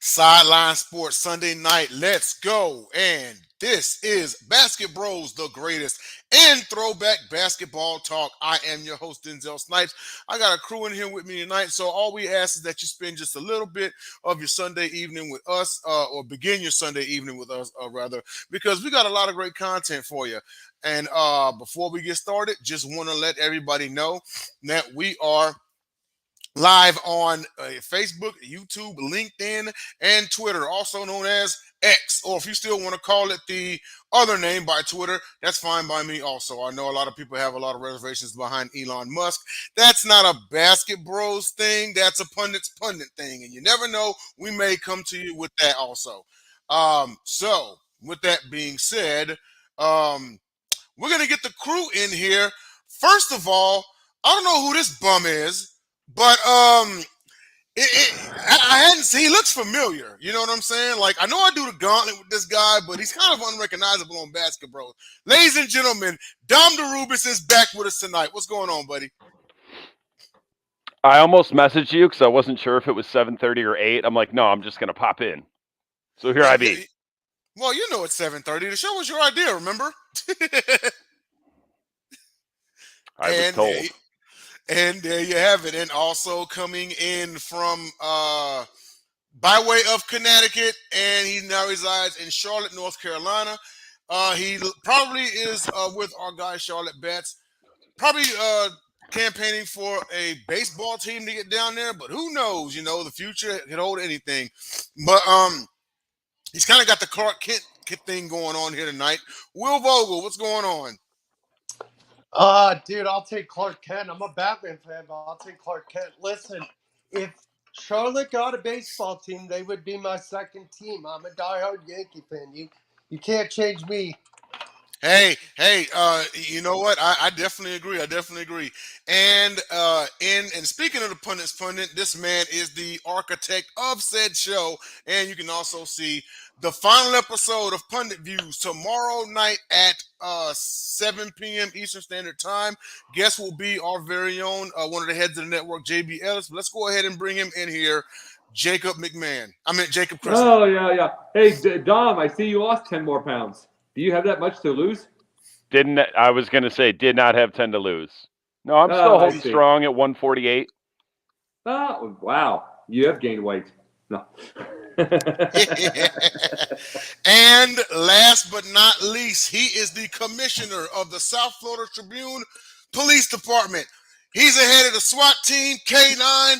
Sideline Sports Sunday night. Let's go. And this is BasketBros, the greatest and throwback basketball talk. I am your host, Denzel Snipes. I got a crew in here with me tonight. So all we ask is that you spend just a little bit of your Sunday evening with us, or begin your Sunday evening with us, rather, because we got a lot of great content for you. And before we get started, just want to let everybody know that we are live on Facebook, YouTube, LinkedIn, and Twitter, also known as X, or if you still want to call it the other name by Twitter, that's fine by me also. I know a lot of people have a lot of reservations behind Elon Musk. That's not a Basket Bros thing. That's a pundit's pundit thing. And you never know, we may come to you with that also. So with that being said, we're going to get the crew in here. First of all, I don't know who this bum is. But I hadn't seen. He looks familiar. You know what I'm saying? Like I know I do the gauntlet with this guy, but he's kind of unrecognizable on BasketBros. Ladies and gentlemen, Dom DeRubis is back with us tonight. What's going on, buddy? I almost messaged you because I wasn't sure if it was 7:30 or 8. I'm like, no, I'm just gonna pop in. So here I be. Well, you know it's 7:30. The show was your idea, remember? I was told. And there you have it. And also coming in from by way of Connecticut, and he now resides in Charlotte, North Carolina. He probably is with our guy Charlotte Betts, probably campaigning for a baseball team to get down there, but who knows? You know, the future can hold anything. But he's kind of got the Clark Kent thing going on here tonight. Will Vogel, what's going on? Dude, I'll take Clark Kent. I'm a Batman fan, but I'll take Clark Kent. Listen, if Charlotte got a baseball team, they would be my second team. I'm a diehard Yankee fan. You can't change me. Hey, you know what? I definitely agree. And speaking of the pundit, this man is the architect of said show. And you can also see the final episode of Pundit Views tomorrow night at 7 p.m. Eastern Standard Time. Guest will be our very own one of the heads of the network, JB Ellis. But let's go ahead and bring him in here, Jacob McMahon. Jacob Christian. Oh yeah. Hey, Dom, I see you lost 10 more pounds. Do you have that much to lose? I was going to say, did not have 10 to lose. No, I'm still holding strong at 148. Oh, wow. You have gained weight. No. And last but not least, he is the commissioner of the South Florida Tribune Police Department. He's the head of the SWAT team, K9,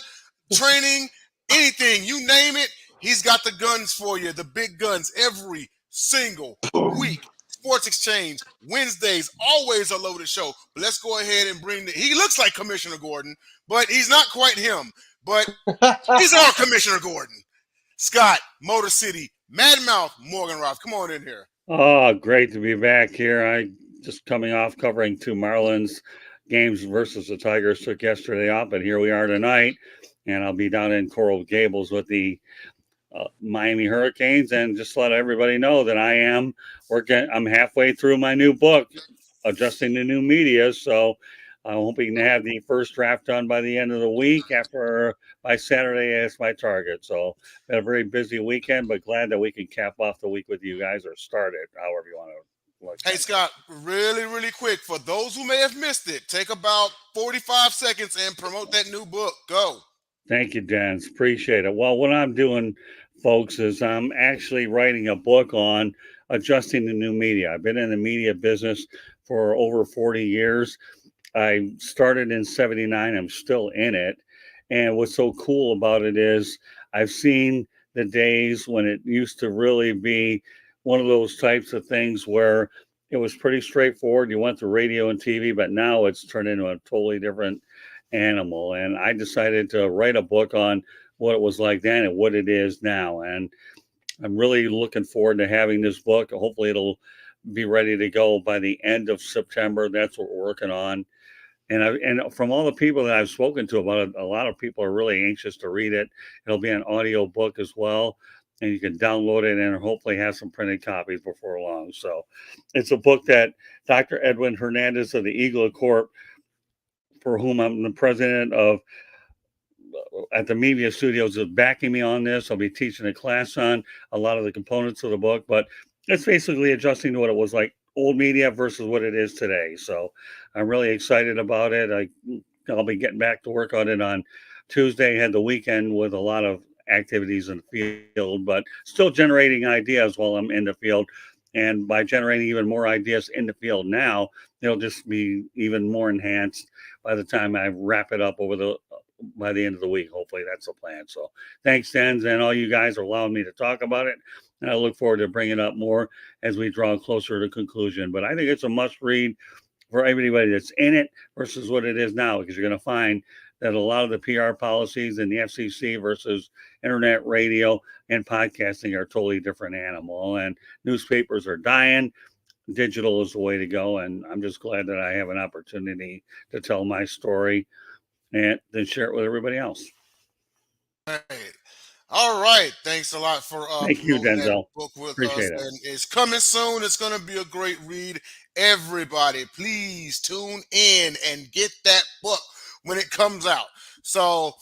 training, anything, you name it. He's got the guns for you, the big guns, every single week. Sports Exchange, Wednesdays, always a loaded show. But let's go ahead and he looks like Commissioner Gordon, but he's not quite him. But he's our Commissioner Gordon. Scott, Motor City, Mad Mouth, Morgan Roth. Come on in here. Oh, great to be back here. I just coming off covering two Marlins games versus the Tigers. Took yesterday off, but here we are tonight. And I'll be down in Coral Gables with the Miami Hurricanes, and just let everybody know that I'm halfway through my new book, Adjusting to New Media. So I'm hoping to have the first draft done by the end of the week. By Saturday is my target. So been a very busy weekend, but glad that we can cap off the week with you guys, or start it, however you want to look. Hey, Scott, really, really quick, for those who may have missed it, take about 45 seconds and promote that new book. Go. Thank you, Dance. Appreciate it. Well, what I'm doing, folks, is I'm actually writing a book on adjusting to new media. I've been in the media business for over 40 years. I started in 79. I'm still in it. And what's so cool about it is I've seen the days when it used to really be one of those types of things where it was pretty straightforward. You went to radio and TV, but now it's turned into a totally different animal. And I decided to write a book on what it was like then and what it is now. And I'm really looking forward to having this book. Hopefully it'll be ready to go by the end of September. That's what we're working on. And from all the people that I've spoken to about it, a lot of people are really anxious to read it. It'll be an audio book as well, and you can download it and hopefully have some printed copies before long. So it's a book that Dr. Edwin Hernandez of the Eagle Corp, for whom I'm the president of at the media studios is backing me on this. I'll be teaching a class on a lot of the components of the book, but it's basically adjusting to what it was like old media versus what it is today. So I'm really excited about it. I'll be getting back to work on it on Tuesday. Had the weekend with a lot of activities in the field, but still generating ideas while I'm in the field. And by generating even more ideas in the field now, they'll just be even more enhanced by the time I wrap it up by the end of the week. Hopefully that's the plan. So thanks, Denz, and all you guys are allowing me to talk about it. And I look forward to bringing up more as we draw closer to conclusion. But I think it's a must read for everybody that's in it versus what it is now, because you're going to find that a lot of the PR policies in the FCC versus internet radio and podcasting are a totally different animal. And newspapers are dying. Digital is the way to go. And I'm just glad that I have an opportunity to tell my story and then share it with everybody else. Right. All right. Thanks a lot for Thank you, promoting that Denzel. book with us. Appreciate it. And it's coming soon. It's going to be a great read. Everybody, please tune in and get that book when it comes out. So,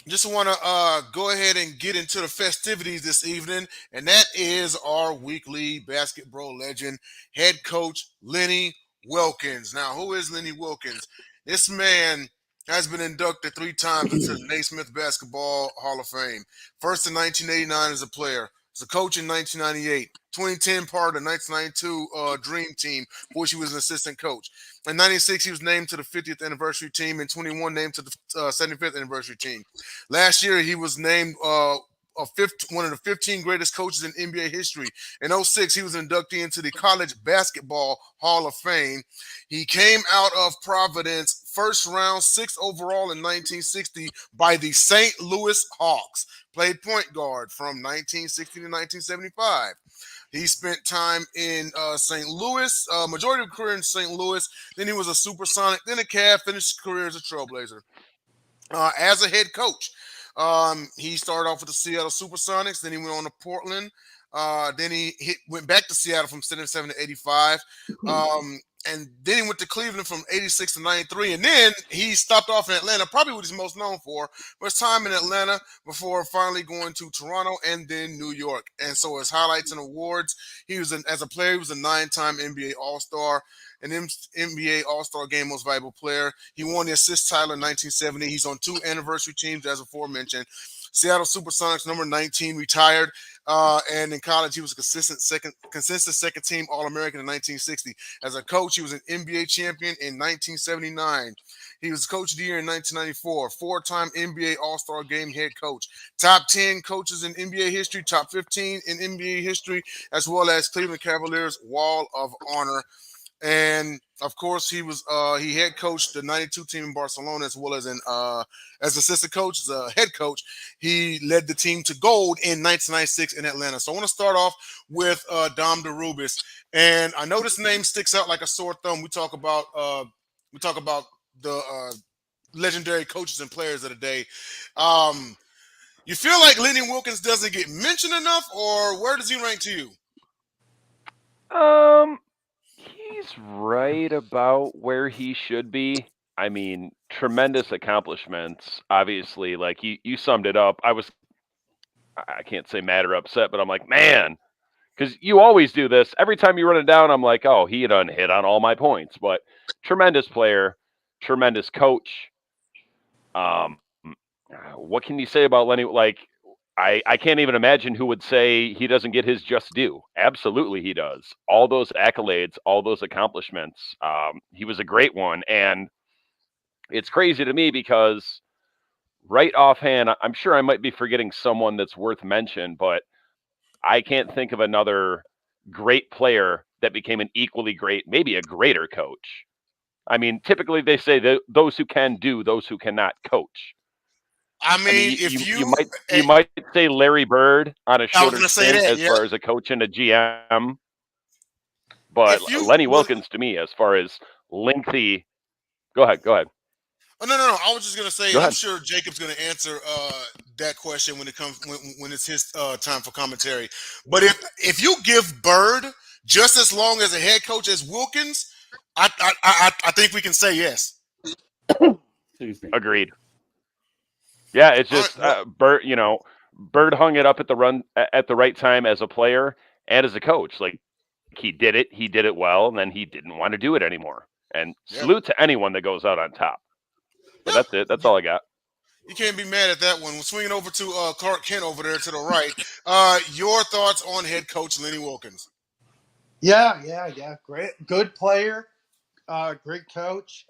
just want to go ahead and get into the festivities this evening, and that is our weekly BasketBros legend, head coach Lenny Wilkens. Now, who is Lenny Wilkens? This man has been inducted 3 times into the Naismith Basketball Hall of Fame. First in 1989 as a player, as a coach in 1998, 2010 part of the 1992 Dream Team, for which he was an assistant coach. In 96, he was named to the 50th anniversary team, and 21 named to the 75th anniversary team. Last year, he was named one of the 15 greatest coaches in NBA history. In 06, he was an inductee into the College Basketball Hall of Fame. He came out of Providence, first round, 6th overall in 1960 by the St. Louis Hawks. Played point guard from 1960 to 1975. He spent time in St. Louis, majority of his career in St. Louis. Then he was a Supersonic, then a Cavs, finished his career as a Trailblazer. As a head coach, he started off with the Seattle Supersonics. Then he went on to Portland. Then he went back to Seattle from 77 to 85. And then he went to Cleveland from 86 to 93. And then he stopped off in Atlanta, probably what he's most known for, was time in Atlanta before finally going to Toronto and then New York. And so his highlights and awards, as a player, he was a 9-time NBA All-Star, an NBA All-Star Game Most Valuable Player. He won the assist title in 1970. He's on 2 anniversary teams, as aforementioned. Seattle Supersonics, number 19, retired. And in college, he was a consistent second team All-American in 1960. As a coach, he was an NBA champion in 1979. He was coach of the year in 1994, 4-time NBA All-Star Game head coach, top 10 coaches in NBA history, top 15 in NBA history, as well as Cleveland Cavaliers Wall of Honor. And of course, he head coached the '92 team in Barcelona, as well as as assistant coach, as a head coach. He led the team to gold in 1996 in Atlanta. So I want to start off with Dom DeRubis, and I know this name sticks out like a sore thumb. We talk about the legendary coaches and players of the day. You feel like Lenny Wilkens doesn't get mentioned enough, or where does he rank to you? He's right about where he should be. I mean, tremendous accomplishments. Obviously, like you summed it up. I can't say mad or upset, but I'm like, man, because you always do this. Every time you run it down, I'm like, oh, he done hit on all my points. But tremendous player, tremendous coach. Um, what can you say about Lenny? Like, I can't even imagine who would say he doesn't get his just due. Absolutely, he does. All those accolades, all those accomplishments. He was a great one. And it's crazy to me because right offhand, I'm sure I might be forgetting someone that's worth mention, but I can't think of another great player that became an equally great, maybe a greater coach. I mean, typically they say that those who can do, those who cannot coach. I I mean, mean, if you might say Larry Bird on a I was shorter going to say stint that, as yeah. far as a coach and a GM, but If you Lenny would, Wilkens to me, as far as lengthy. Go ahead. oh no, I was just gonna say, Go and I'm ahead. sure Jacob's gonna answer that question when it comes when it's his time for commentary. But if you give Bird just as long as a head coach as Wilkins, I think we can say yes. Excuse me. Agreed. Yeah, it's All right. just Well, Bird hung it up at the right time as a player and as a coach. Like he did it well, and then he didn't want to do it anymore. And yeah, salute to anyone that goes out on top. But yeah. that's it. That's You, all I got. you can't be mad at that one. Swinging over to Clark Kent over there to the right. Your thoughts on head coach Lenny Wilkins? Yeah. Great, good player. Great coach.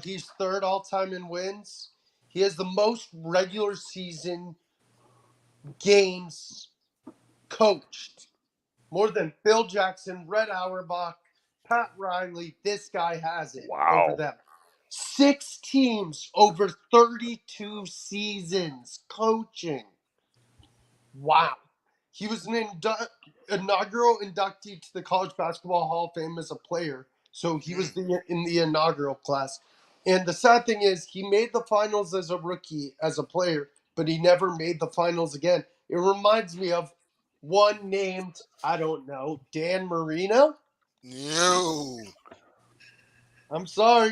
He's third all time in wins. He has the most regular season games coached. More than Phil Jackson, Red Auerbach, Pat Riley. This guy has it over Wow. them. 6 teams over 32 seasons coaching. Wow. He was an inaugural inductee to the College Basketball Hall of Fame as a player. So he was in the inaugural class. And the sad thing is, he made the finals as a rookie, as a player, but he never made the finals again. It reminds me of one named, I don't know, Dan Marino. No. I'm sorry,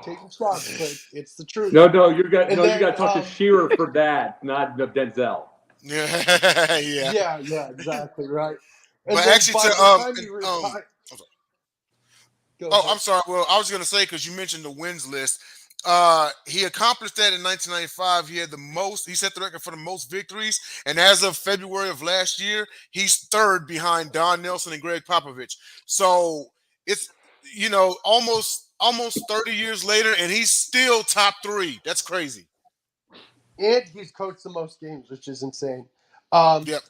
taking No. shots, but it's the truth. No, you got And no, you then, got to talk to Shearer for that, not Denzel. Yeah. yeah, exactly right. And But then actually, by to the time he I'm retired, sorry. go Oh, ahead. I'm sorry. Well, I was gonna say because you mentioned the wins list. He accomplished that in 1995. He had the most. He set the record for the most victories, and as of February of last year, he's third behind Don Nelson and Greg Popovich. So it's almost 30 years later, and he's still top three. That's crazy. And he's coached the most games, which is insane. Um, Yep.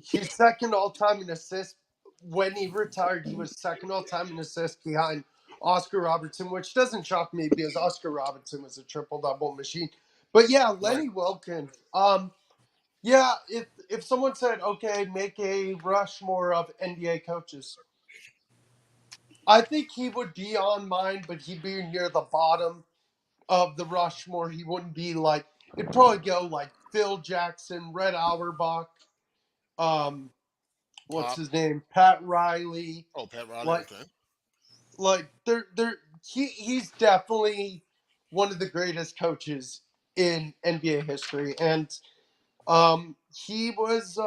he's second all time in assists. When he retired, he was second all time in assists behind Oscar Robertson, which doesn't shock me because Oscar Robertson was a triple double machine. But yeah, Right. Lenny Wilkins. Yeah, if someone said, okay, make a Rushmore of NBA coaches, I think he would be on mine, but he'd be near the bottom of the Rushmore. He wouldn't be like, it'd probably go like Phil Jackson, Red Auerbach, um, what's Pop. his name, Pat Riley. Oh, Pat Riley. Like, Okay. he's definitely one of the greatest coaches in NBA history, and he was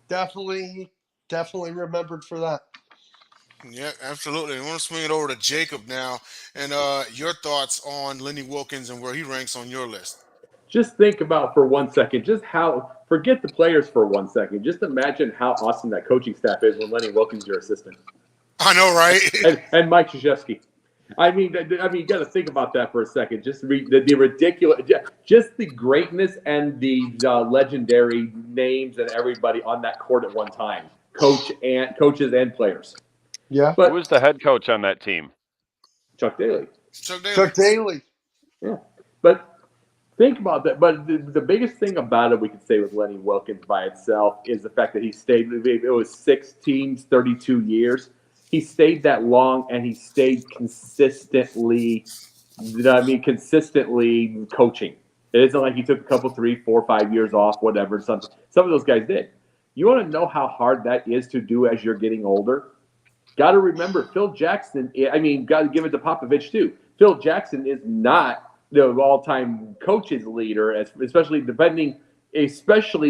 definitely remembered for that. Yeah, absolutely. I want to swing it over to Jacob now, and your thoughts on Lenny Wilkins and where he ranks on your list. Just think about for 1 second, just how forget the players for 1 second. Just imagine how awesome that coaching staff is when Lenny Wilkins your assistant, I know, right? and Mike Krzyzewski. You got to think about that for a second. Just the ridiculous, just the greatness and the legendary names and everybody on that court at one time, coaches and players. Yeah, Who But was the head coach on that team? Chuck Daly, Chuck Daly. Chuck Daly. yeah. But think about that. But the biggest thing about it, we could say with Lenny Wilkins by itself, is the fact that he stayed. It was 6 teams, 32 years. He stayed that long, and he stayed consistently. Consistently coaching. It isn't like he took a couple, 3, 4, 5 years off, whatever. Some of those guys did. You want to know how hard that is to do as you're getting older? Got to remember, Phil Jackson. Got to give it to Popovich too. Phil Jackson is not the all-time coaches leader, especially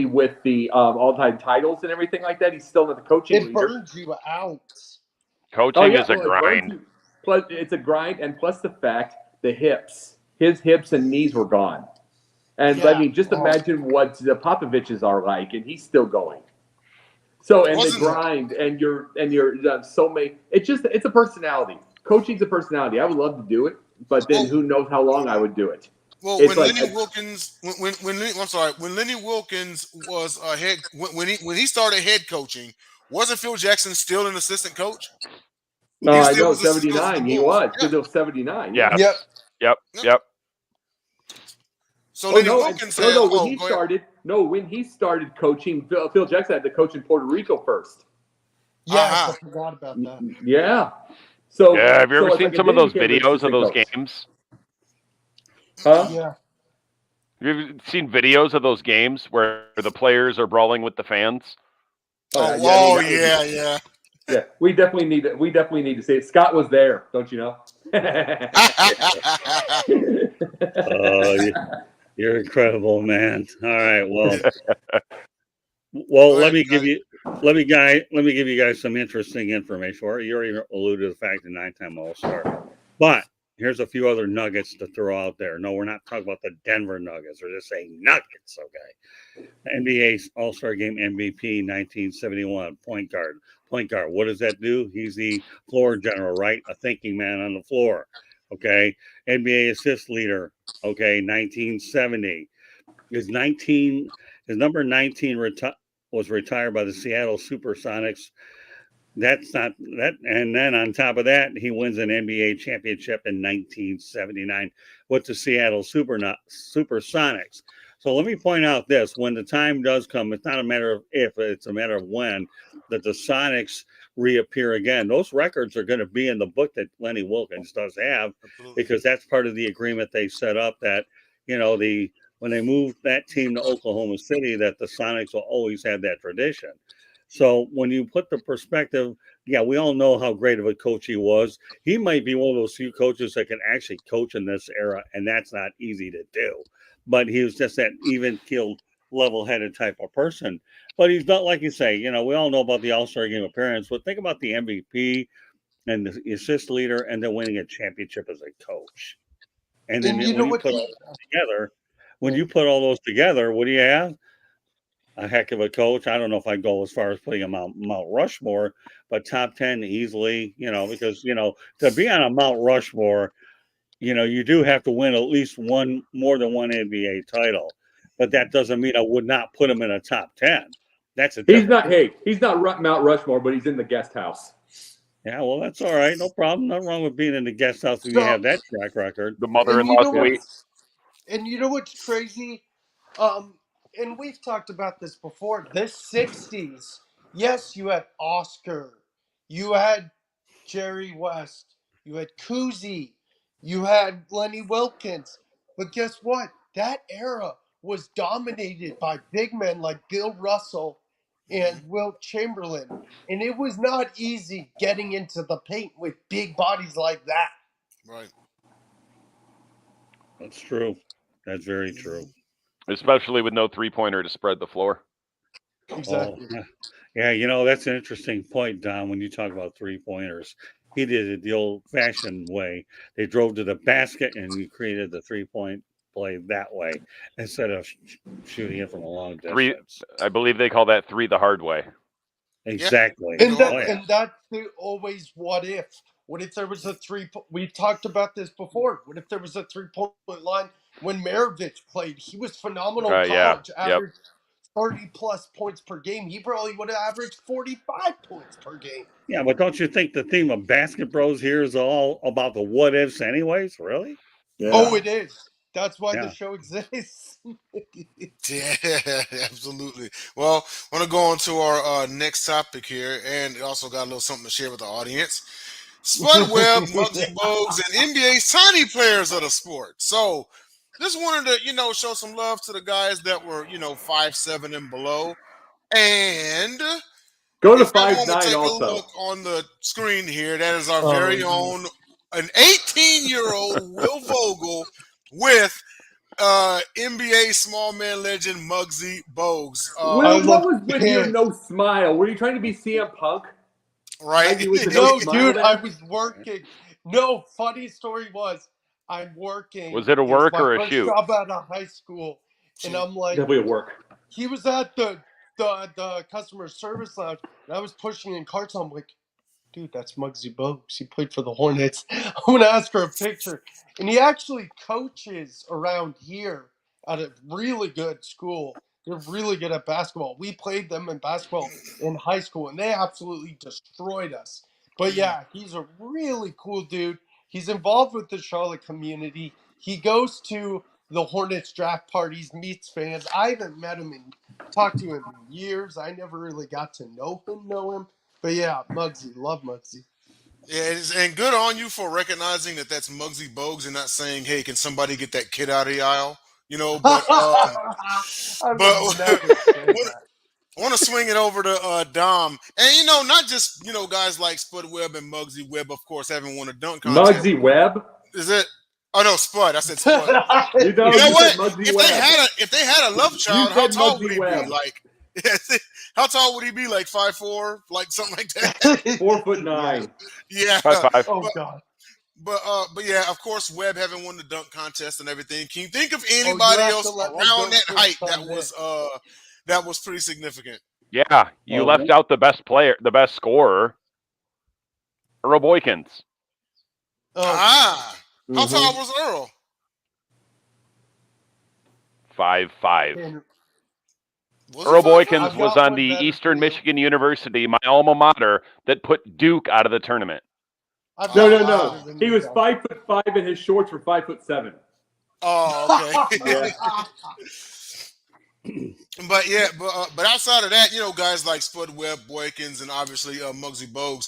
with the all-time titles and everything like that. He's still not the coaching It leader. burns you out. Oh Coaching yeah, is a well, it burns grind. you. Plus, it's a grind, and plus the fact the hips, his hips and knees were gone. And Yeah. just imagine what the Popoviches are like, and he's still going. So, and the Wasn't grind, and your so many. It's a personality. Coaching's a personality. I would love to do it, but then well, who knows how long I would do it. well It's when like Lenny Wilkins I'm sorry, when Lenny Wilkins was a head when he started head coaching, wasn't Phil Jackson still an assistant coach? no, He I still know was still with the 79. He Bulls. was Yeah. because it was 79. Yeah. Yep. Yes. Yep. Yep. Yep. So Oh Lenny no, Wilkins had when oh he go ahead. started, coaching, Phil Jackson had to coach in Puerto Rico first. Yes, Uh-huh. I forgot about that. Yeah. So, Yeah. Have you ever it's seen like, some then of those he became an videos of assistant those coach. games? Huh? Yeah. Have you ever seen videos of those games where the players are brawling with the fans? Yeah. Yeah, we definitely need to see it. Scott was there, don't you know? You're incredible, man. All right, well, Go let ahead, me guy. let me give you guys some interesting information. Or you already alluded to the fact that 9-time All Star, but here's a few other nuggets to throw out there. No, we're not talking about the Denver Nuggets. We're just saying nuggets, okay? NBA All Star Game MVP 1971 point guard. Point guard. What does that do? He's the floor general, right? A thinking man on the floor. Okay. NBA assist leader. Okay. 1970. His 19 his number 19 was retired by the Seattle Supersonics. That's not that. And then on top of that, he wins an NBA championship in 1979 with the Seattle Supersonics. So let me point out this: when the time does come, it's not a matter of if; it's a matter of when that the Sonics reappear again. Those records are going to be in the book that Lenny Wilkins does have, Absolutely. because that's part of the agreement they set up. That the when they moved that team to Oklahoma City, that the Sonics will always have that tradition. So when you put the perspective, yeah, we all know how great of a coach he was. He might be one of those few coaches that can actually coach in this era, and that's not easy to do. But he was just that even keeled, level headed type of person. But he's not, like you say, we all know about the All Star game appearance, but think about the MVP and the assist leader and then winning a championship as a coach. And then And you when know you what put all he? those together, what do you have? A heck of a coach. I don't know if I'd go as far as putting him on Mount Rushmore, but top 10 easily, because, to be on a Mount Rushmore, you do have to win at least more than one NBA title. But that doesn't mean I would not put him in a top 10. That's a He's different. not. Hey, he's not Mount Rushmore, but he's in the guest house. Yeah, well, that's all right. No problem. Nothing wrong with being in the guest house when you So, have that track record. The and you mother-in-law know suite. what's and you know what's crazy? Um, and we've talked about this before. This '60s, yes, you had Oscar, you had Jerry West, you had Cousy, you had Lenny Wilkins, but guess what? That era was dominated by big men like Bill Russell and Hmm. Wilt Chamberlain, and it was not easy getting into the paint with big bodies like that. Right. That's true. That's very true. Mhm. Especially with no three-pointer to spread the floor. Oh, Exactly. yeah, that's an interesting point, Don, when you talk about three pointers. He did it the old fashioned way. They drove to the basket and you created the 3-point play that way instead of shooting it from a long Three, distance. I believe they call that three the hard way. Yeah. Exactly. Either And or that Oh, way. yeah. and that's the always what if. What if there was a we talked about this before. What if there was a 3-point line when Maravich played? He was phenomenal in Yeah. college, Yep. averaged 30 plus points per game. He probably would have averaged 45 points per game. Yeah, but don't you think the theme of Basket Bros here is all about the what ifs, anyways? Really? Oh, Yeah. it is. That's why the Yeah. show exists. Yeah, absolutely. Well, I want to go on to our next topic here, and it also got a little something to share with the audience. Spud Webb, Muggsy Bogues, and NBA's tiny players of the sport. So, just wanted to, show some love to the guys that were, 5'7" and below. And Go to if everyone five would nine. take a Also, look on the screen here, that is our Oh, very own, an 18-year-old Will Vogel with NBA small man legend Muggsy Bogues. I Will, what look was with your pissed. no smile? Were you trying to be CM Punk? Right? Like with the no No, smile dude, I there? was working. No, funny story was I'm working. Was it a It was work my or a first shoot? job out of high school, and Shoot. I'm like, Definitely at work. he was at the customer service lounge, and I was pushing in carts. I'm like, dude, that's Muggsy Bogues. He played for the Hornets. I'm gonna ask for a picture, and he actually coaches around here at a really good school. They're really good at basketball. We played them in basketball in high school, and they absolutely destroyed us. But Mm, yeah, he's a really cool dude. He's involved with the Charlotte community. He goes to the Hornets draft parties, meets fans. I haven't met him and talked to him in years. I never really got to know him. But yeah, Muggsy, love Muggsy. yeah, and good on you for recognizing that that's Muggsy Bogues and not saying, "Hey, can somebody get that kid out of the aisle?" I But would never say that. I want to swing it over to Dom, and not just guys like Spud Webb and Muggsy Webb, of course, having won a dunk contest. Muggsy Webb. Is it? Oh no, Spud. I said Spud. You know, You know you what? said Muggsy If Webb. they had a love You child, how said tall would Muggsy he be? Webb. Like, how tall would he be? Like 5'4", like something like that. 4'9". Yeah, 5'5". Oh but God. but yeah, of course, Webb having won the dunk contest and everything. Can you think of Oh, you anybody have to else let me around go that height first on this. that was pretty significant? Yeah, you left out the best player, the best scorer, Earl Boykins. Ah, how tall Mhm. was Earl? 5'5". And Was he Earl 5'5"? Boykins I've was got on one the better for Eastern you. Michigan University, my alma mater, that put Duke out of the tournament. I've No, got no, one Wow. better no. than He you, was John. 5'5" and his shorts were 5'7". Oh, okay. Yeah. But yeah, but outside of that, guys like Spud Webb, Boykins, and obviously Muggsy Bogues,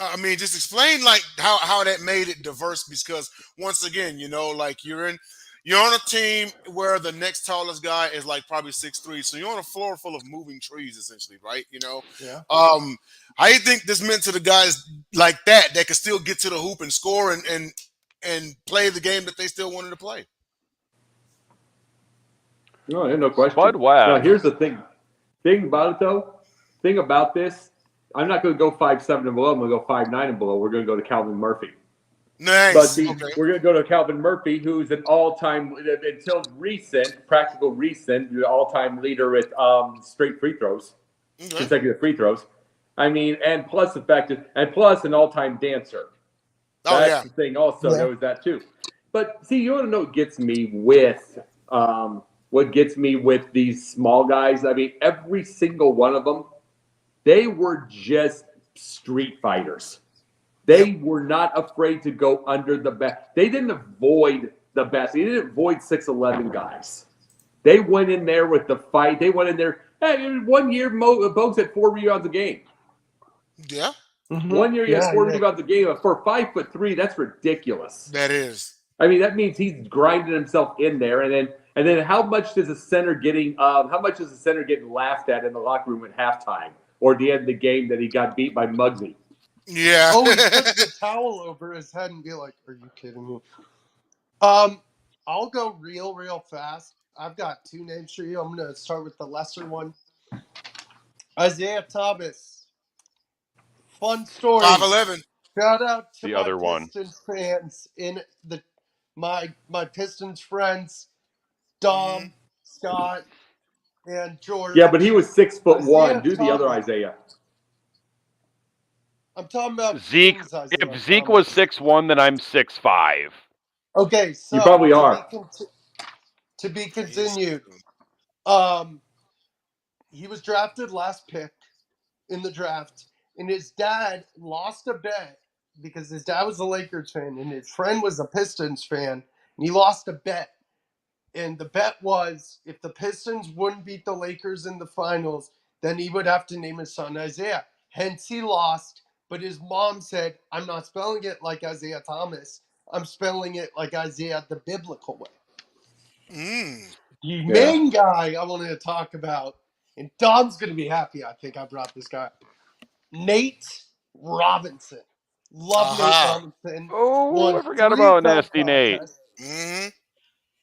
I mean, just explain like how that made it diverse because once again, like you're on a team where the next tallest guy is like probably 6'3", so you're on a floor full of moving trees essentially, right? Yeah. How do you think this meant to the guys like that could still get to the hoop and score and play the game that they still wanted to play? No, no question. Spud Now, Webb. here's the thing. Thing about it, though, thing about this, I'm not going to go 5'7" and below. I'm going to go 5'9" and below. We're going to go to Calvin Murphy. Nice. But Okay. we're going to go to Calvin Murphy, who's an all-time, until recent, practical recent, the all-time leader with straight free throws, Okay. consecutive free throws. I mean, and plus the fact that, and plus an all-time dancer. Oh That's yeah. the thing. Also, Yeah. there was that too. But see, you want to know what gets me with these small guys? I mean, every single one of them, they were just street fighters. They were not afraid to go under the best. They didn't avoid the best. They didn't avoid 6'11" guys. They went in there with the fight. They went in there. Hey, 1 year, Bogues had 4 rebounds a game. Yeah. Mhm. 1 year, he had Yeah, 4 yeah. rebounds a game. For 5'3", that's ridiculous. That is. I mean, that means he's grinding himself in there, and then how much does a center getting laughed at in the locker room at halftime or at the end of the game that he got beat by Muggsy? Yeah. Oh, he put the towel over his head and be like, "Are you kidding me?" I'll go real fast. I've got 2 names for you. I'm gonna start with the lesser one. Isaiah Thomas. Fun story. 5'11". Shout out to The my other one. Pistons fans in my Pistons friends, Dom, Scott, and George. Yeah, but he was 6'1". Isaiah Do the other Thomas. Isaiah. I'm talking about Zeke. Kings Isaiah If Zeke was Thomas. 6'1", then I'm 6'5". Okay, so You probably are. to be He's- continued. He was drafted last pick in the draft, and his dad lost a bet because his dad was a Lakers fan and his friend was a Pistons fan, and he lost a bet. And the bet was if the Pistons wouldn't beat the Lakers in the finals, then he would have to name his son Isaiah. Hence, he lost. But his mom said, "I'm not spelling it like Isaiah Thomas. I'm spelling it like Isaiah the biblical way." Mm. The main guy I wanted to talk about, and Dom's going to be happy I think I brought this guy, Nate Robinson. Love Nate Robinson. Oh, Won I forgot 3 about dunk Nasty Nate. contests. Hmm.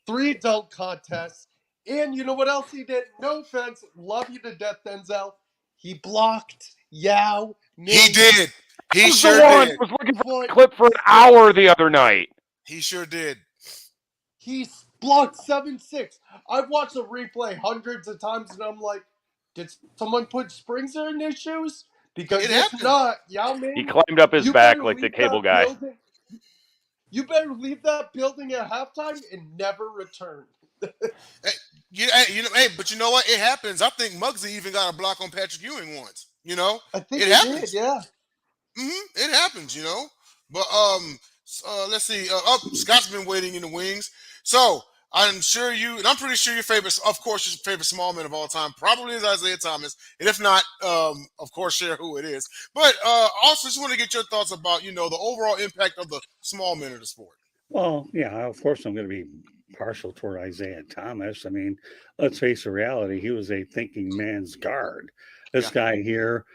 3 dunk contests. And you know what else he did? No offense. Love you to death, Denzel. He blocked Yao Ming. He did. He I was sure the one did. was looking for Foot a clip for an hour the other night. He sure did. He blocked 7-6. I've watched the replay hundreds of times, and I'm like, did someone put springs in his shoes? Because It if happened. not, Yao Ming, He climbed up his you back better like the leave cable that guy. building. You better leave that building at halftime and never return. Hey, but you know what? It happens. I think Muggsy even got a block on Patrick Ewing once. I think It he happens. did, yeah. It happens. But let's see. Scott's been waiting in the wings. So I'm sure and I'm pretty sure your favorite small man of all time probably is Isaiah Thomas. And if not, of course, share who it is. But also just want to get your thoughts about the overall impact of the small men of the sport. Well, yeah, of course I'm going to be partial toward Isaiah Thomas. I mean, let's face the reality. He was a thinking man's guard. This Yeah. guy here,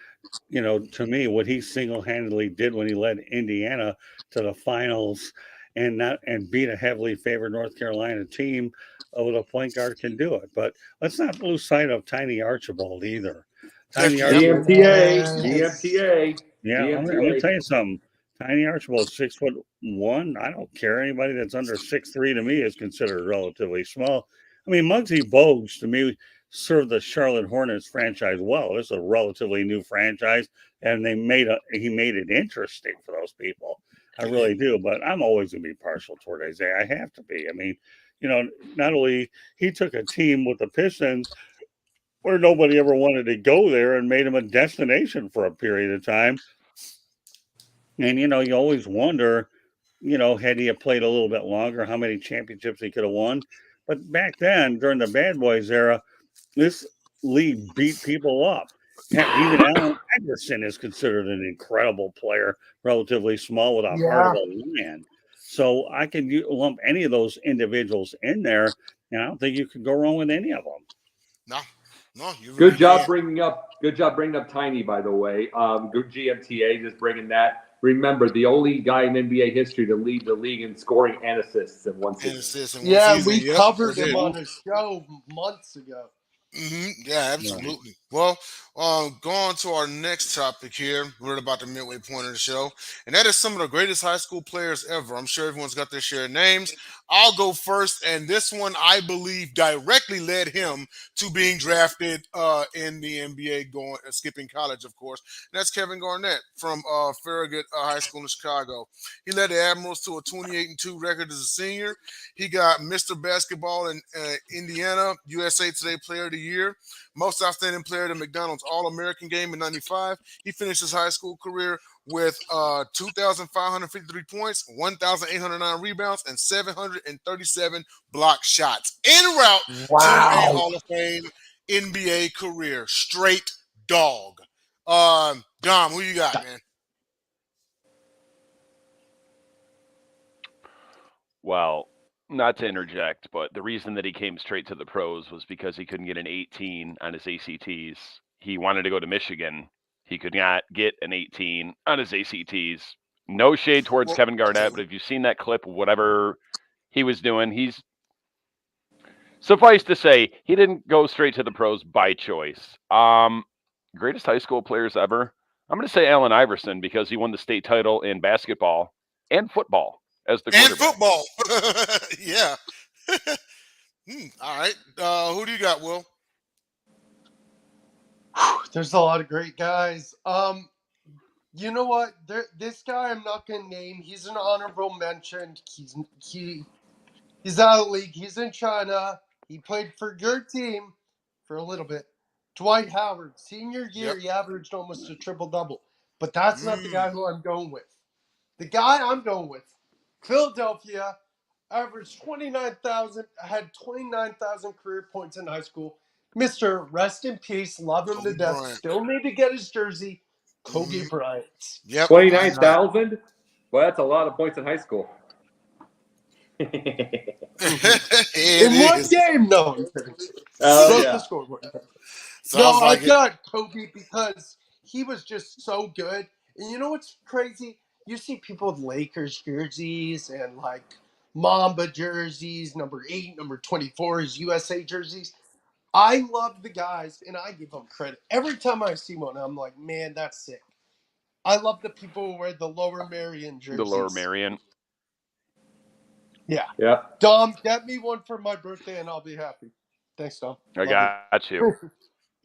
to me, what he single-handedly did when he led Indiana to the finals and beat a heavily favored North Carolina team with a point guard can do it. But let's not lose sight of Tiny Archibald either. Heck, Tiny yep. Archibald, GMTA, Yes. GMTA, yeah, I'm gonna GMTA. tell you something. Tiny Archibald, 6'1". I don't care. Anybody that's under 6'3" to me is considered relatively small. I mean, Muggsy Bogues to me served the Charlotte Hornets franchise well. This is a relatively new franchise, and he made it interesting for those people. I He did. really do, but I'm always gonna be partial toward Isaiah. I have to be. I mean, not only he took a team with the Pistons where nobody ever wanted to go there and made him a destination for a period of time. And you always wonder, had he played a little bit longer, how many championships he could have won. But back then, during the Bad Boys era, this league beat people up. Heck, even Allen Iverson is considered an incredible player, relatively small with a heart of Yeah. a lion. So I can lump any of those individuals in there, and I don't think you could go wrong with any of them. No, no, you Good really job can't. bringing up. Good job bringing up Tiny, by the way. Good GMTA, just bringing that. Remember, the only guy in NBA history to lead the league in scoring and assists in one And season. assists in one Yeah, season. we Yep, sure covered him did. on a show months ago. Yeah, Right. absolutely. Well, go on to our next topic here. We're at about the midway point of the show, and that is some of the greatest high school players ever. I'm sure everyone's got their share of names. I'll go first, and this one I believe directly led him to being drafted in the NBA, going skipping college, of course. And that's Kevin Garnett from Farragut High School in Chicago. He led the Admirals to a 28-2 record as a senior. He got Mr. Basketball in Indiana, USA Today Player of the Year, most outstanding player at the McDonald's All-American game in '95. He finished his high school career with 2,553 points, 1,809 rebounds, and 737 block shots. En route to a Wow. Hall of Fame NBA career. Straight dog. Dom, who you got, man? Well, not to interject, but the reason that he came straight to the pros was because he couldn't get an 18 on his ACTs. He wanted to go to Michigan. He could not get an 18 on his ACTs. No shade towards Well, Kevin Garnett, but if you've seen that clip of whatever he was doing, he's suffice to say, he didn't go straight to the pros by choice. Greatest high school players ever. I'm going to say Allen Iverson because he won the state title in basketball and football as the and quarterback. football. Yeah. All right. Who do you got, Will? There's a lot of great guys. You know what? This guy I'm not gonna name. He's an honorable mention. He's out of the league. He's in China. He played for your team for a little bit. Dwight Howard, senior year, Yep. he averaged almost a triple double. But that's not the Mm. guy who I'm going with. The guy I'm going with, Philadelphia, averaged 29,000, had 29,000 career points in high school. Mr. Rest in Peace, love him to Kobe death. Bryant. Still need to get his jersey. Kobe Mhm. Bryant. Yep. I agree. 29,000? Well, that's a lot of points in high school. It In one is. game, no. Oh, Broke yeah. the scoreboard. No, Sounds I like it. got Kobe because he was just so good. And you know what's crazy? You see people with Lakers jerseys and like Mamba jerseys, number 8, number 24 is USA jerseys. I love the guys and I give them credit. Every time I see one, I'm like, man, that's sick. I love the people who wear the Lower Marion The Lower jerseys. Marion. Yeah. Yep. Dom, get me one for my birthday and I'll be happy. Thanks, Dom. I Love got you.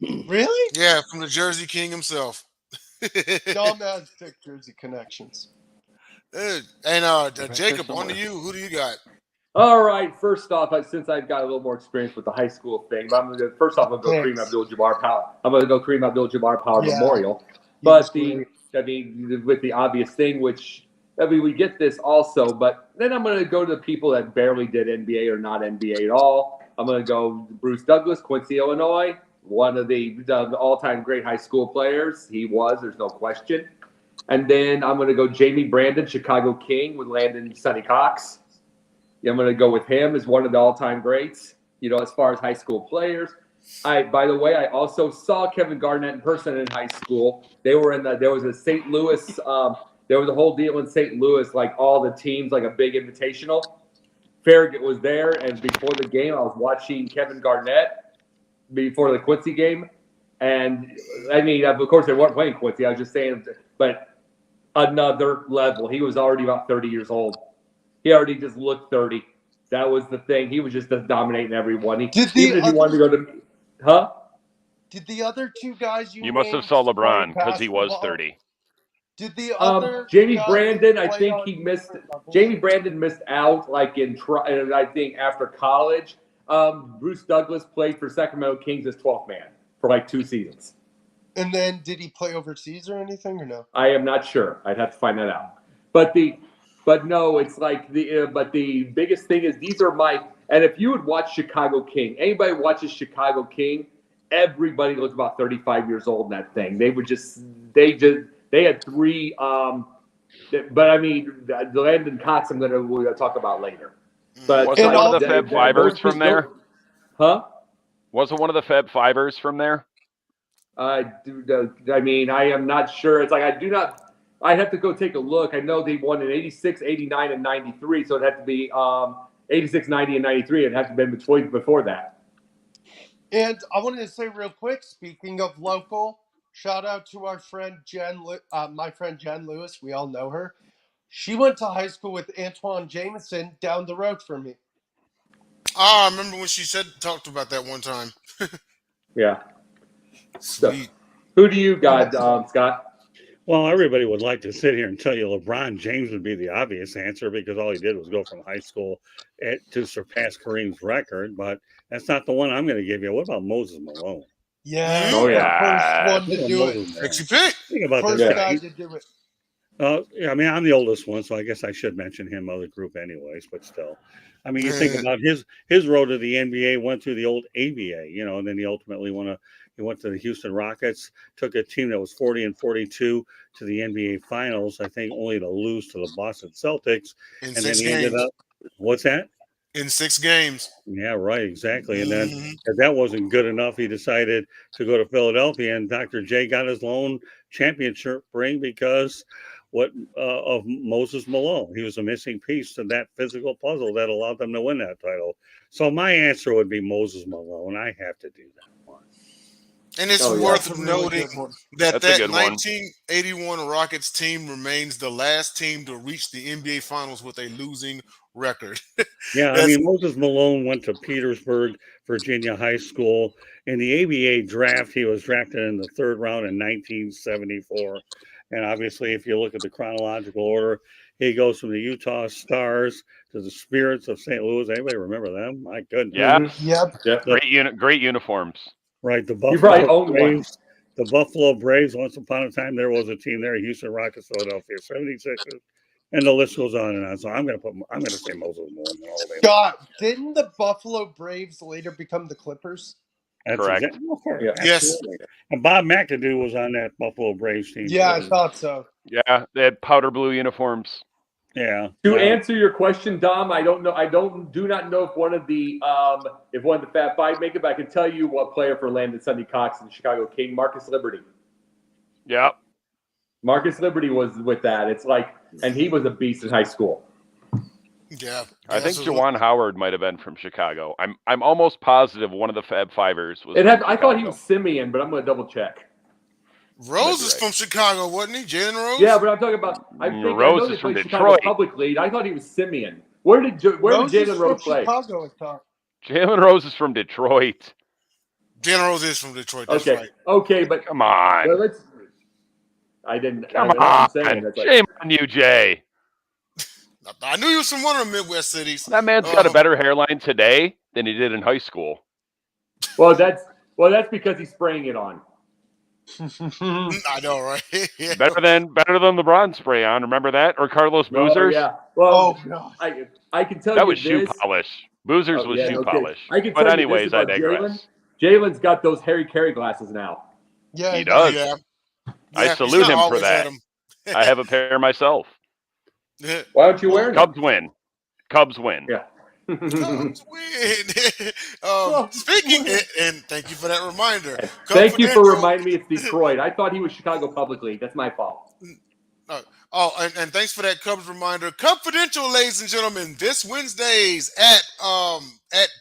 you. Really? Yeah, from the Jersey King himself. Dom has sick jersey connections. And Back there Jacob, on to somewhere. you. Who do you got? All right. First off, since I've got a little more experience with the high school thing, but I'm gonna first off I'm gonna go Kareem Thanks. Abdul-Jabbar Power. I'm gonna go Kareem Abdul-Jabbar Power Yeah. Memorial. He was But great. with the obvious thing, which we get this also, but then I'm gonna go to the people that barely did NBA or not NBA at all. I'm gonna go Bruce Douglas, Quincy, Illinois, one of the all-time great high school players. He was, there's no question. And then I'm going to go Jamie Brandon, Chicago King, with Landon Sonny Cox. Yeah, I'm going to go with him as one of the all-time greats, as far as high school players. By the way, I also saw Kevin Garnett in person in high school. There was a St. Louis There was a whole deal in St. Louis, like all the teams, like a big invitational. Farragut was there, and before the game, I was watching Kevin Garnett before the Quincy game. And, I mean, of course, they weren't playing Quincy. I was just saying, but another level. He was already about 30 years old. He already just looked 30. That was the thing. He was just dominating everyone. Even if he wanted to go to – huh? Did the other two guys You must have named saw play LeBron because he was basketball? 30. Did the other Jamie guys Brandon, I play think on he missed. different levels? Jamie Brandon missed out, like I think after college. Bruce Douglas played for Sacramento Kings as 12th man for like 2 seasons. And then did he play overseas or anything or no? I am not sure. I'd have to find that out. But no, it's like but the biggest thing is these are my. And if you would watch Chicago King, anybody watches Chicago King, everybody looks about 35 years old in that thing. They had 3. But I mean, the Landon Cox, we're gonna talk about later. But Wasn't one of the Fab Fivers from there? Huh? Wasn't one of the Fab Fivers from there? I mean, I am not sure. It's like I'd have to go take a look. I know they won in 86, 89, and 93, so it'd have to be 86, 90, and 93. It'd have to be before that. And I wanted to say real quick, speaking of local, shout out to our friend my friend Jen Lewis. We all know her. She went to high school with Antoine Jameson down the road from me. I remember when she talked about that one time. Yeah. Sweet. So, who do you got, Scott? Well, everybody would like to sit here and tell you LeBron James would be the obvious answer because all he did was go from high school to surpass Kareem's record, but that's not the one I'm going to give you. What about Moses Malone? Yeah. Oh, yeah. The first one to do it. Sexy pick. Think about First this guy guy. to do it. Yeah, I mean, I'm the oldest one, so I guess I should mention him, other group anyways, but still. I mean, you think about his road to the NBA, went through the old ABA, and then he ultimately he went to the Houston Rockets, took a team that was 40-42 to the NBA Finals, I think only to lose to the Boston Celtics. In and 6 then he games. ended up, what's that? In 6 games. Yeah, right, exactly. And then if that wasn't good enough, he decided to go to Philadelphia, and Dr. J got his lone championship ring because of Moses Malone. He was a missing piece to that physical puzzle that allowed them to win that title. So my answer would be Moses Malone. I have to do that one. And it's worth noting that 1981 Rockets team remains the last team to reach the NBA Finals with a losing record. Yeah, I mean, Moses Malone went to Petersburg, Virginia High School. In the ABA draft, he was drafted in the 3rd round in 1974. And obviously, if you look at the chronological order, he goes from the Utah Stars to the Spirits of St. Louis. Anybody remember them? My goodness. Yeah. Yep. Great uniforms. Right, the You probably Buffalo owned Braves. The Buffalo Braves. Once upon a time, there was a team there: Houston Rockets, Philadelphia 76ers, and the list goes on and on. So I'm going to say Moses Malone all day. Scott, didn't the Buffalo Braves later become the Clippers? That's Correct. Yes. And Bob McAdoo was on that Buffalo Braves team. Yeah, I thought so. Yeah, they had powder blue uniforms. Yeah. To answer your question, Dom, I don't know. Do not know if one of the Fab Five make it, but I can tell you what player for Landon Sunday Cox and the Chicago King, Marcus Liberty. Yeah. Marcus Liberty was with that. It's like, and he was a beast in high school. Yeah. I think Juwan Howard might have been from Chicago. I'm almost positive one of the Fab Fivers was. I thought he was Simeon, but I'm going to double check. Rose is from Chicago, wasn't he? Jalen Rose? Yeah, but I'm talking about. I know they is from played Chicago Detroit. Public League. I thought he was Simeon. Where did Jalen Rose play? Chicago, I thought. Jalen Rose is from Detroit. Jalen Rose is from Detroit. That's Okay. right. Okay, but Come on. Well, I didn't. Come that's what I'm saying. on. That's like, Shame on you, Jay. I knew he was from one of the Midwest cities. That man's got a better hairline today than he did in high school. well, that's because he's spraying it on. I know, right? Yeah. Better than LeBron spray on. Remember that? Or Carlos Boozers? Yeah. Well, God. I can tell That you was shoe this. polish. Boozers was shoe polish. I can But tell anyways, you this I about digress. Jalen's got those Harry Carey glasses now. Yeah, He does. Yeah. I Yeah, salute he's not him for always that. had 'em. I have a pair myself. Why don't you wear them? Cubs win. Cubs win. Yeah. Cubs win. Speaking, and thank you for that reminder. Thank you for reminding me it's Detroit. I thought he was Chicago Public League. That's my fault. Oh, and thanks for that Cubs reminder. Confidential, ladies and gentlemen, this Wednesdays at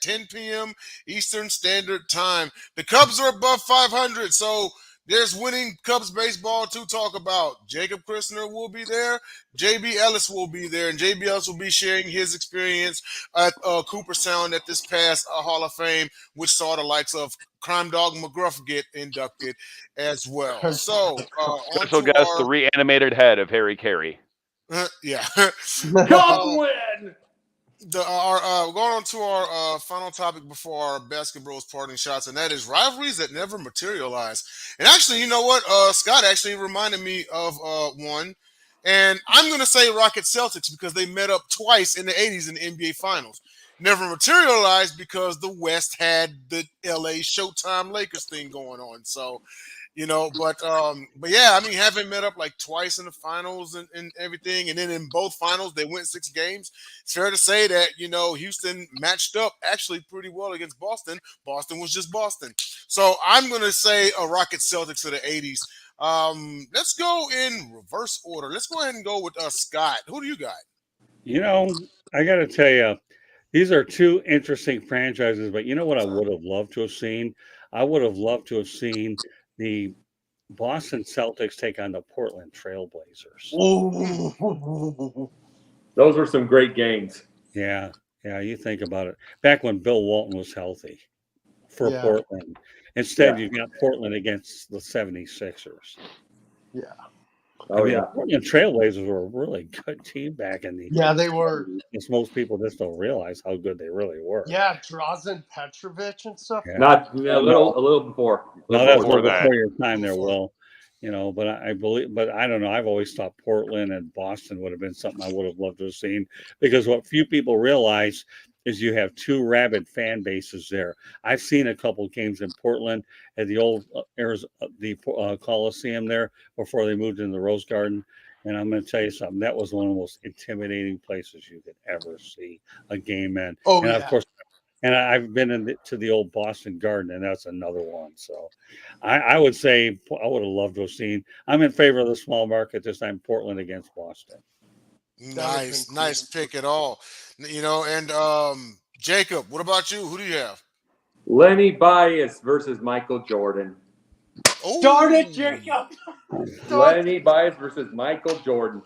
10 p.m. Eastern Standard Time. The Cubs are above 500, so there's winning Cubs baseball to talk about. Jacob Christner will be there. JB Ellis will be there, and JB Ellis will be sharing his experience at Cooperstown at this past Hall of Fame, which saw the likes of Crime Dog McGruff get inducted as well. So on Special to guest, the our reanimated head of Harry Carey. yeah. Cubs win. Going on to our final topic before our BasketBros parting shots, and that is rivalries that never materialize. And actually, you know what? Scott actually reminded me of one, and I'm going to say Rockets Celtics because they met up twice in the '80s in the NBA Finals. Never materialized because the West had the LA Showtime Lakers thing going on. So but yeah, I mean, having met up like twice in the finals and everything, and then in both finals they went 6 games. It's fair to say that Houston matched up actually pretty well against Boston. Boston was just Boston. So I'm gonna say a Rockets Celtics of the '80s. Let's go in reverse order. Let's go ahead and go with Scott. Who do you got? You know, I got to tell you, these are two interesting franchises, but you know what I would have loved to have seen? I would have loved to have seen the Boston Celtics take on the Portland Trailblazers. Ooh. Those were some great games. Yeah, yeah, you think about it. Back when Bill Walton was healthy for Yeah. Portland. Instead, Yeah. you've got Portland against the 76ers. Yeah. Oh The yeah. Portland Trailblazers were a really good team back in the Yeah, they were. Because most people just don't realize how good they really were. Yeah, Drazen Petrovic and stuff. Yeah. Not Well, a little before. No, that's a before little that. before your time there, Before. Will. But I believe, but I don't know. I've always thought Portland and Boston would have been something I would have loved to have seen because what few people realize is you have two rabid fan bases there. I've seen a couple of games in Portland at the old Coliseum there before they moved into the Rose Garden. And I'm going to tell you something. That was one of the most intimidating places you could ever see a game in. Oh, and yeah. of course, I've been to the old Boston Garden, and that's another one. So I would say I would have loved to have seen. I'm in favor of the small market this time, Portland against Boston. Nice, been nice cool. pick at all. And Jacob, what about you? Who do you have? Lenny Bias versus Michael Jordan. Oh, Darn it, Jacob! Lenny Bias versus Michael Jordan,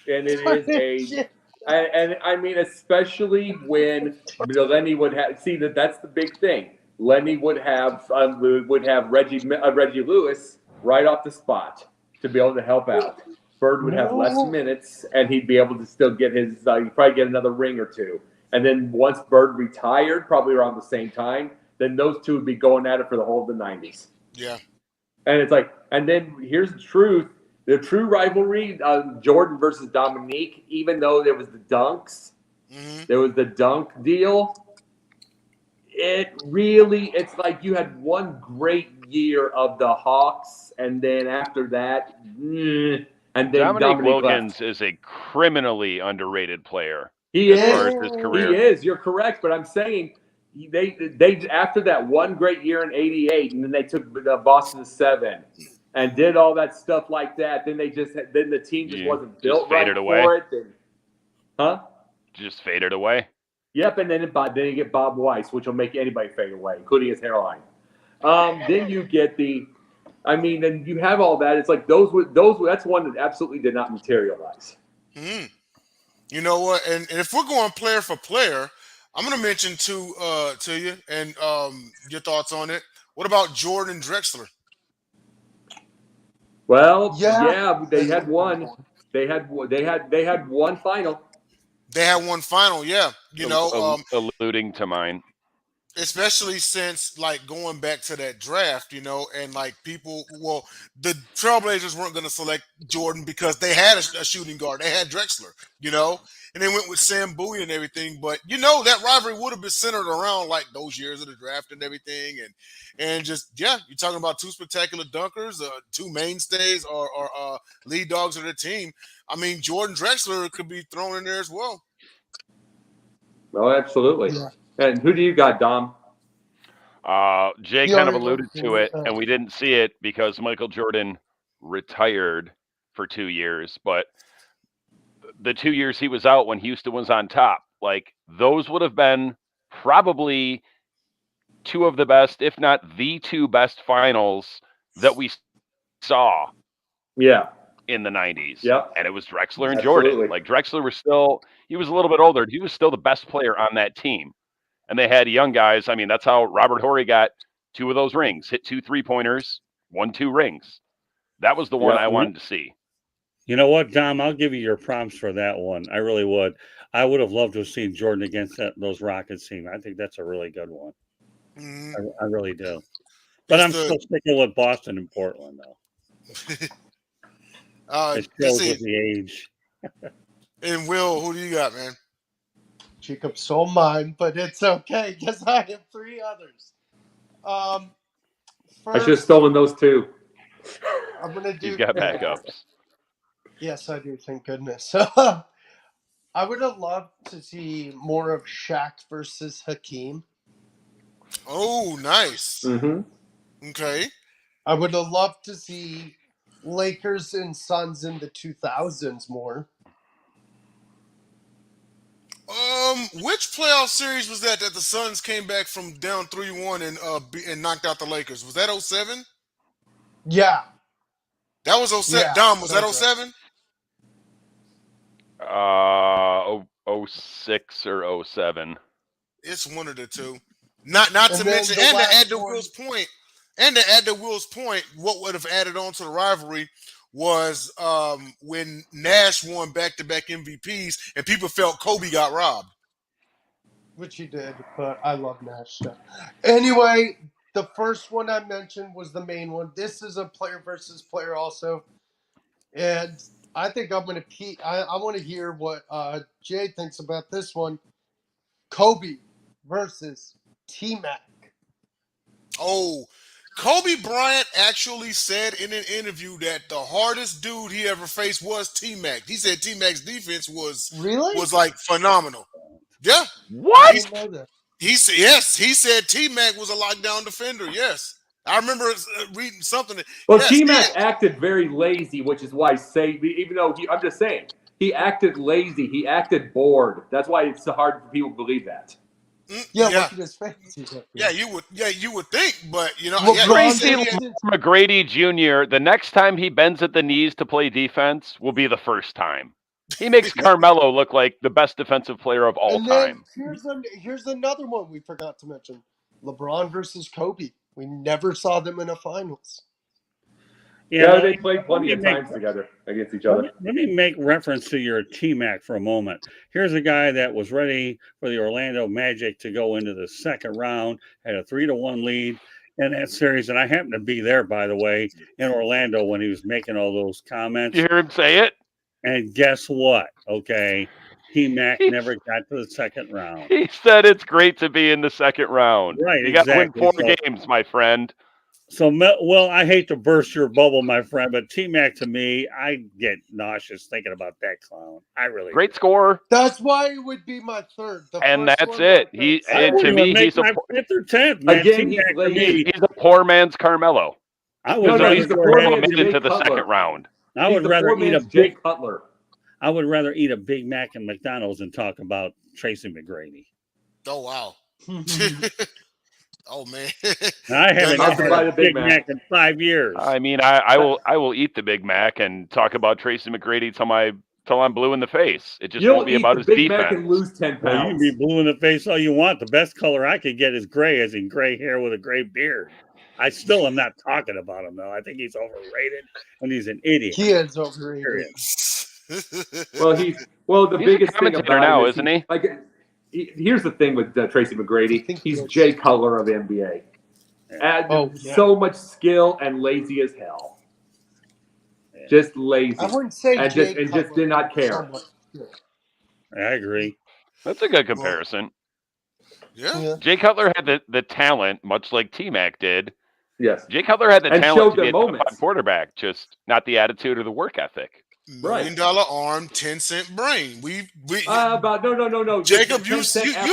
and it is Shit. and I mean especially when Lenny would have that's the big thing. Lenny would have Reggie Lewis right off the spot to be able to help out. Bird would have less minutes, and he'd be able to still get his. He'd probably get another ring or two. And then once Bird retired, probably around the same time, then those two would be going at it for the whole of the '90s. yeah. And it's like, and then here's the true rivalry: Jordan versus Dominique. Even though there was the dunks, there was the dunk deal. It's like you had one great year of the Hawks, and then after that, and then Dominique Wilkins left. is a criminally underrated player He as far is. as his He career. is. You're correct, but I'm saying they after that one great year in '88, and then they took Boston to 7, and did all that stuff like that. Then then the team just wasn't built right faded away. for it. And, huh? Just faded away. Yep, and then you get Bob Weiss, which will make anybody fade away, including his hairline. Then you get and you have all that. It's like those. That's one that absolutely did not materialize. You know what? And if we're going player for player, I'm going to mention two to you and your thoughts on it. What about Jordan and Drexler? Well, Yeah. they had one. They had one final. They had one final, yeah. Alluding to mine. Especially since like going back to that draft, and like the Trailblazers weren't going to select Jordan because they had a shooting guard. They had Drexler, and they went with Sam Bowie and everything. But that rivalry would have been centered around like those years of the draft and everything, and just you're talking about two spectacular dunkers, two mainstays or lead dogs of the team. I mean, Jordan Drexler could be thrown in there as well. Oh, absolutely. Yeah. And who do you got, Dom? Jay He kind of already alluded went to it, through, and we didn't see it because Michael Jordan retired for 2 years. But the 2 years he was out when Houston was on top. Like, those would have been probably two of the best, if not the two best finals that we saw Yeah. in the 90s. Yep. And it was Drexler and Absolutely. Jordan. Like, Drexler was still, he was a little bit older. He was still the best player on that team. And they had young guys. I mean, that's how Robert Horry got two of those rings, hit 2 3-pointers, won 2 rings. That was the one Yeah. I wanted to see. You know what, Dom? I'll give you your prompts for that one. I really would. I would have loved to have seen Jordan against those Rockets team. I think that's a really good one. Mhm. I really do. But I'm still sticking with Boston and Portland, though. It shows with the age. And Will, who do you got, man? Jacob stole mine, but it's okay because I have 3 others. I should have stolen those too. I'm gonna do. He's got backups. Yes, I do. Thank goodness. I would have loved to see more of Shaq versus Hakeem. Oh, nice. Mm-hmm. Okay. I would have loved to see Lakers and Suns in the 2000s more. Which playoff series was that the Suns came back from down 3-1 and knocked out the Lakers? Was that 07? Yeah. That was 07. Yeah, Dom, was that that's 07? 06 or 07. It's one of the two. Not to mention, and to add to Will's point, what would have added on to the rivalry was when Nash won back-to-back MVPs and people felt Kobe got robbed. Which he did, but I love Nash stuff. Anyway, the first one I mentioned was the main one. This is a player versus player also. And I think I'm going to I want to hear what Jay thinks about this one. Kobe versus T-Mac. Oh, Kobe Bryant actually said in an interview that the hardest dude he ever faced was T-Mac. He said T-Mac's defense was like phenomenal. Yeah. What? I didn't know that. He said yes. He said T-Mac was a lockdown defender. Yes, I remember reading something. Well, T-Mac acted very lazy, which is why even though I'm just saying he acted lazy, he acted bored. That's why it's so hard for people to believe that. Yeah, look at his face. You would think, but you know, Tracy McGrady Jr. The next time he bends at the knees to play defense will be the first time. He makes Carmelo look like the best defensive player of all time. Here's another one we forgot to mention: LeBron versus Kobe. We never saw them in a finals. Yeah, they played plenty of times together against each other. Let me make reference to your T-Mac for a moment. Here's a guy that was ready for the Orlando Magic to go into the second round, had a 3-1 lead in that series, and I happened to be there, by the way, in Orlando when he was making all those comments. You hear him say it? And guess what? Okay, T-Mac never got to the second round. He said it's great to be in the second round. Right, you got to win 4 games, my friend. So, well, I hate to burst your bubble, my friend, but T-Mac, to me, I get nauseous thinking about that clown. I really great scorer. That's why it would be my third. And that's it. He's a fifth or 10th. Man. Again, he's a poor man's Carmelo. I would he's the poor man's into the second round. I would rather eat a Jay Cutler. I would rather eat a Big Mac at McDonald's than talk about Tracy McGrady. Oh wow. Oh man, I haven't had a Big Mac in 5 years. I mean, I will eat the Big Mac and talk about Tracy McGrady till I'm blue in the face. It just won't be about his Big defense. Mac and lose 10 pounds. Well, you can be blue in the face all you want. The best color I could get is gray, as in gray hair with a gray beard. I still am not talking about him though. I think he's overrated and he's an idiot. He is overrated. The biggest thing about now, him isn't he? Here's the thing with Tracy McGrady. He's Jay Cutler of NBA. So much skill and lazy as hell. Yeah. Just lazy. I wouldn't say and just did not care. I agree. That's a good comparison. Yeah. Jay Cutler had the talent, much like T-Mac did. Yes. Jay Cutler had the talent to be a moments. quarterback, just not the attitude or the work ethic. $1 million arm, 10-cent brain. We no. Jacob, you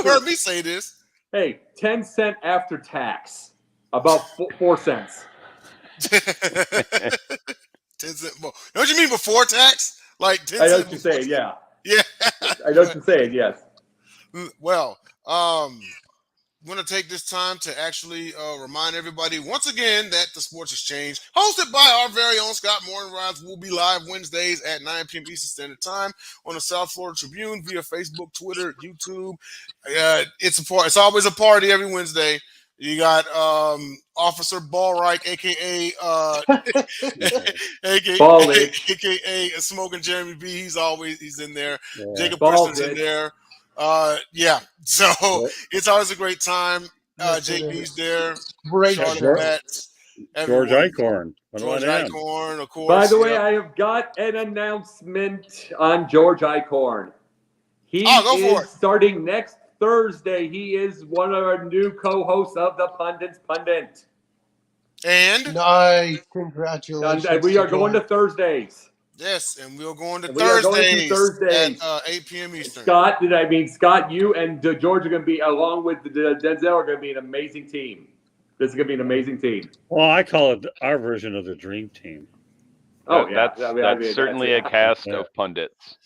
heard me say this. Hey, 10 cent after tax, about 4 cents. 10 cent more. Don't you mean before tax? Like 10 I know cents. what you're saying. Yeah. I know what you're saying. Yes. Well, want to take this time to actually remind everybody once again that the Sports Exchange, hosted by our very own Scott Morningside, will be live Wednesdays at 9 p.m. Eastern Standard Time on the South Florida Tribune via Facebook, Twitter, YouTube. It's always a party every Wednesday. You got Officer Ballreich, aka aka Ballich. aka Smoking Jeremy B. He's in there. Yeah. Jacob Ball Christen's in bitch. there. Yeah. So Yeah. it's always a great time. Yes, it JB's is. there. Great Charlotte show. Bats. George Everyone. Eichhorn. What George about him? Eichhorn, of course. By the way, yeah. I have got an announcement on George Eichhorn. He Go for is it. starting next Thursday. He is one of our new co-hosts of the Pundits Pundit. And Nice. Congratulations. And we are to going to George. Thursdays. yes, and we're going to And we are going to Thursdays Thursdays. at 8 p.m. Eastern. Scott, you and George are going to be, along with Denzel, are going to be an amazing team. This is going to be an amazing team. Well, I call it our version of the Dream Team. Oh, yeah. That's certainly a cast of pundits.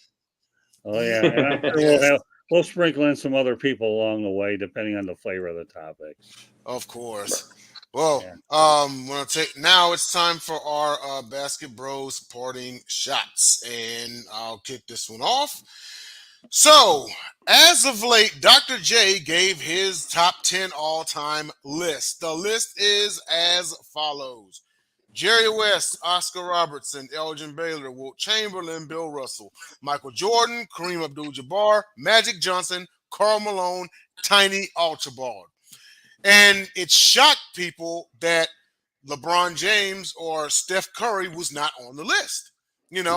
Oh yeah, and I'm sure we'll sprinkle in some other people along the way, depending on the flavor of the topic. Of course. Well, Yeah. now it's time for our Basket Bros parting shots, and I'll kick this one off. So, as of late, Dr. J gave his top 10 all-time list. The list is as follows: Jerry West, Oscar Robertson, Elgin Baylor, Wilt Chamberlain, Bill Russell, Michael Jordan, Kareem Abdul-Jabbar, Magic Johnson, Karl Malone, Tiny Archibald. And it shocked people that LeBron James or Steph Curry was not on the list. And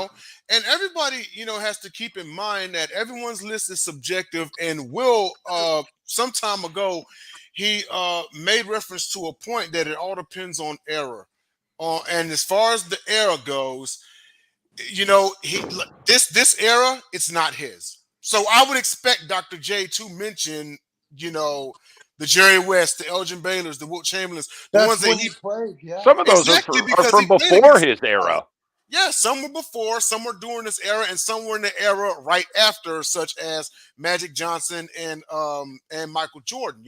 everybody, has to keep in mind that everyone's list is subjective. And Will, some time ago, he made reference to a point that it all depends on era. And as far as the era goes, this era, it's not his. So I would expect Dr. J to mention, the Jerry West, the Elgin Baylors, the Wilt Chamberlains, the That's ones that when he he played. Yeah. Some of those exactly are because from he played before against his era. Yeah, some were before, some were during this era, and some were in the era right after, such as Magic Johnson and Michael Jordan.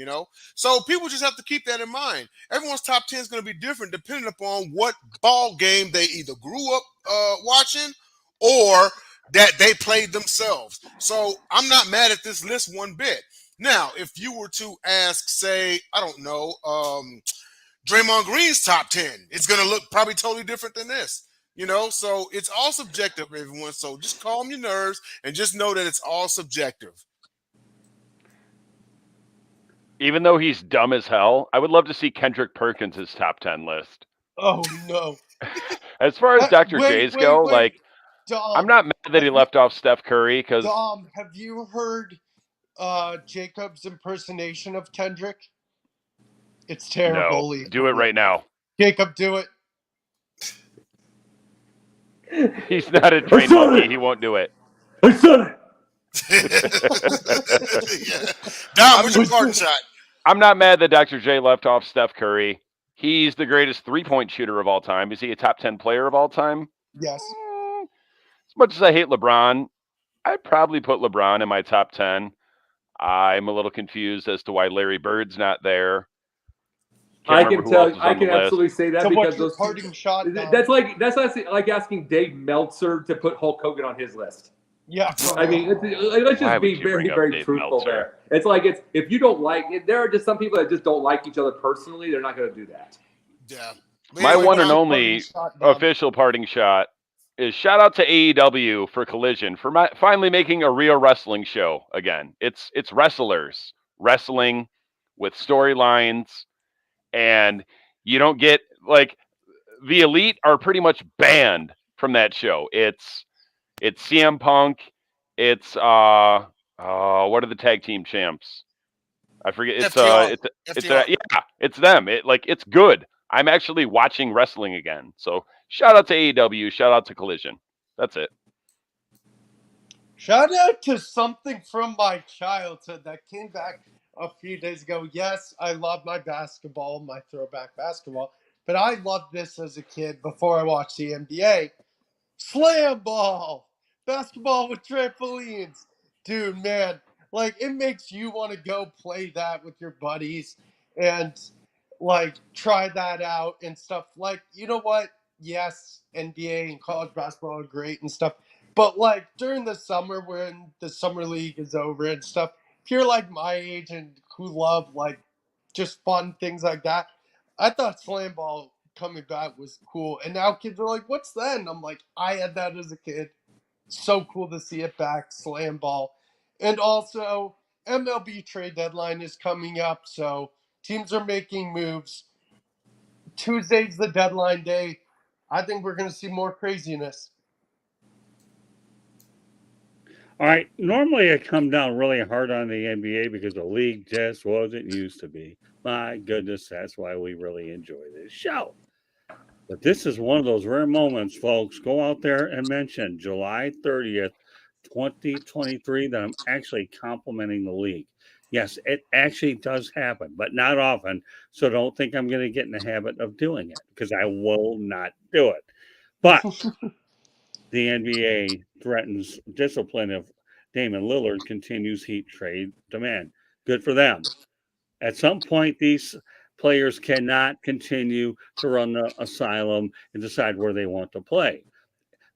So people just have to keep that in mind. Everyone's top 10 is going to be different depending upon what ball game they either grew up watching or that they played themselves. So I'm not mad at this list one bit. Now, if you were to ask, say, I don't know, Draymond Green's top 10, it's going to look probably totally different than this. So it's all subjective, everyone. So just calm your nerves and just know that it's all subjective. Even though he's dumb as hell, I would love to see Kendrick Perkins' top 10 list. Oh no. As far as Dr. Wait, J's wait, go, wait. like, Dom, I'm not mad that he left off Steph Curry because Dom, have you heard Jacob's impersonation of Kendrick? It's terrible. no, do it right now. Jacob, do it. He's not a trained monkey. He won't do it. I said Yeah. Dom, what's your parting shot? I'm not mad that Dr. J left off Steph Curry. He's the greatest three-point shooter of all time. Is he a top 10 player of all time? Yes. As much as I hate LeBron, I'd probably put LeBron in my top 10. I'm a little confused as to why Larry Bird's not there. I can absolutely say that So because what's your those parting shot, Dom? that's like asking Dave Meltzer to put Hulk Hogan on his list. Yeah. I mean, let's Why just be would you bring up very Dave truthful Meltzer? there. It's like if you don't like it, there are just some people that just don't like each other personally. They're not going to do that. Yeah. My one and Dom, only shot, Dom. official parting shot is shout out to AEW for Collision for finally making a real wrestling show again. It's wrestlers wrestling with storylines, and you don't get like the Elite are pretty much banned from that show. It's CM Punk. It's what are the tag team champs? I forget. FTR. It's them. It's good. I'm actually watching wrestling again. So shout out to AEW. Shout out to Collision. That's it. Shout out to something from my childhood that came back a few days ago. Yes, I love my basketball, my throwback basketball, but I loved this as a kid before I watched the NBA. Slam ball! Basketball with trampolines. Dude, man, like it makes you want to go play that with your buddies and like try that out and stuff. Like, you know what? Yes, NBA and college basketball are great and stuff, but like during the summer when the summer league is over and stuff, if you're like my age and who love like just fun things like that, I thought slam ball coming back was cool. And now kids are like, "What's that?" And I'm like, "I had that as a kid." So cool to see it back, slam ball. And also, MLB trade deadline is coming up, so teams are making moves. Tuesday's the deadline day. I think we're going to see more craziness. All right. Normally, I come down really hard on the NBA because the league just wasn't used to be. My goodness, that's why we really enjoy this show. But this is one of those rare moments, folks. Go out there and mention July 30th, 2023, that I'm actually complimenting the league. Yes, it actually does happen, but not often. So don't think I'm going to get in the habit of doing it because I will not do it. But the NBA threatens discipline if Damon Lillard continues Heat trade demand. Good for them. At some point, these players cannot continue to run the asylum and decide where they want to play.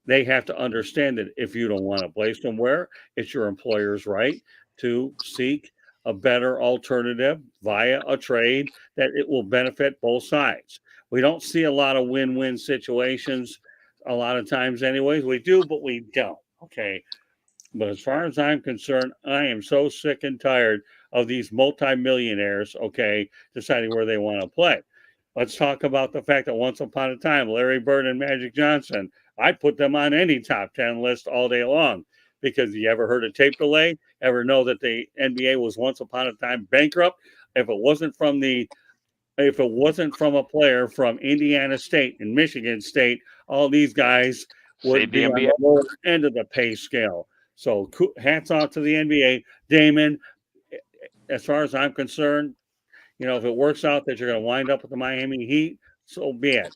They have to understand that if you don't want to play somewhere, it's your employer's right to seek a better alternative via a trade that it will benefit both sides. We don't see a lot of win-win situations a lot of times anyways. We do, but we don't. Okay. But as far as I'm concerned, I am so sick and tired of these multimillionaires, okay, deciding where they want to play. Let's talk about the fact that once upon a time, Larry Bird and Magic Johnson, I'd put them on any top 10 list all day long. Because you ever heard of tape delay? Ever know that the NBA was once upon a time bankrupt? If it wasn't from the if it wasn't from a player from Indiana State and Michigan State, all these guys would Save the be on NBA. the lower end of the pay scale. So hats off to the NBA. Damon, as far as I'm concerned, if it works out that you're going to wind up with the Miami Heat, so be it.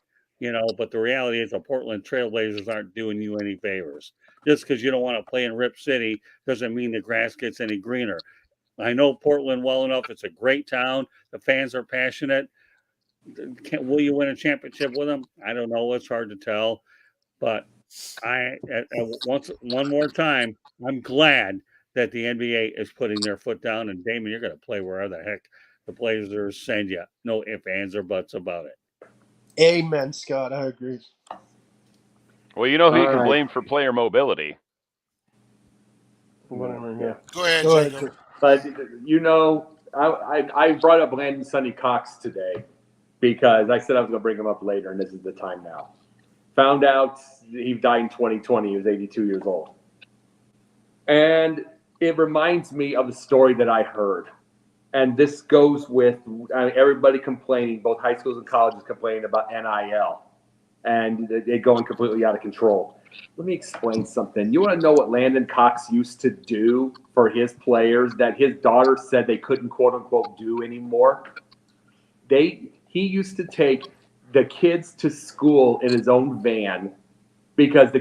But the reality is the Portland Trailblazers aren't doing you any favors. Just because you don't want to play in Rip City doesn't mean the grass gets any greener. I know Portland well enough. It's a great town. The fans are passionate. Will you win a championship with them? I don't know. It's hard to tell. But one more time, I'm glad that the NBA is putting their foot down. And Damon, you're going to play wherever the heck the Blazers send you. No ifs, ands, or buts about it. Amen, Scott. I agree. Well, you know who you All can right. blame for player mobility? Whatever, yeah. Go ahead, Go ahead, Jacob. But I brought up Landon Sonny Cox today because I said I was going to bring him up later, and this is the time now. Found out he died in 2020. He was 82 years old. And it reminds me of the story that I heard. And this goes with everybody complaining, both high schools and colleges complaining about NIL and it going completely out of control. Let me explain something. You want to know what Landon Cox used to do for his players that his daughter said they couldn't, quote unquote, do anymore? He used to take the kids to school in his own van because the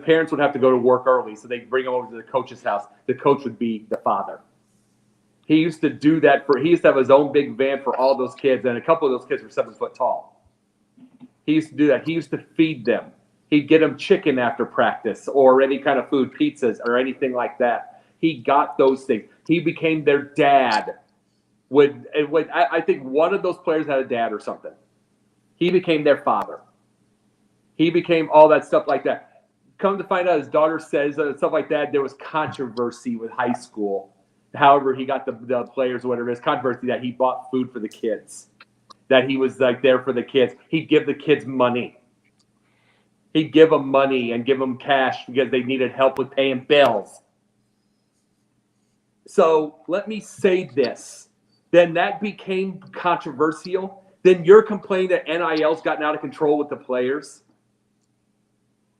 parents would have to go to work early, so they'd bring them over to the coach's house. The coach would be the father. He used to do that he used to have his own big van for all those kids, and a couple of those kids were 7 foot tall. He used to do that. He used to feed them. He'd get them chicken after practice or any kind of food, pizzas or anything like that. He got those things. He became their dad. I think one of those players had a dad or something. He became their father. He became all that stuff like that. Come to find out, his daughter says stuff like that. There was controversy with high school. However, he got the players or whatever. There's controversy that he bought food for the kids, that he was like there for the kids. He'd give the kids money. He'd give them money and give them cash because they needed help with paying bills. So let me say this. Then that became controversial. Then you're complaining that NIL's gotten out of control with the players.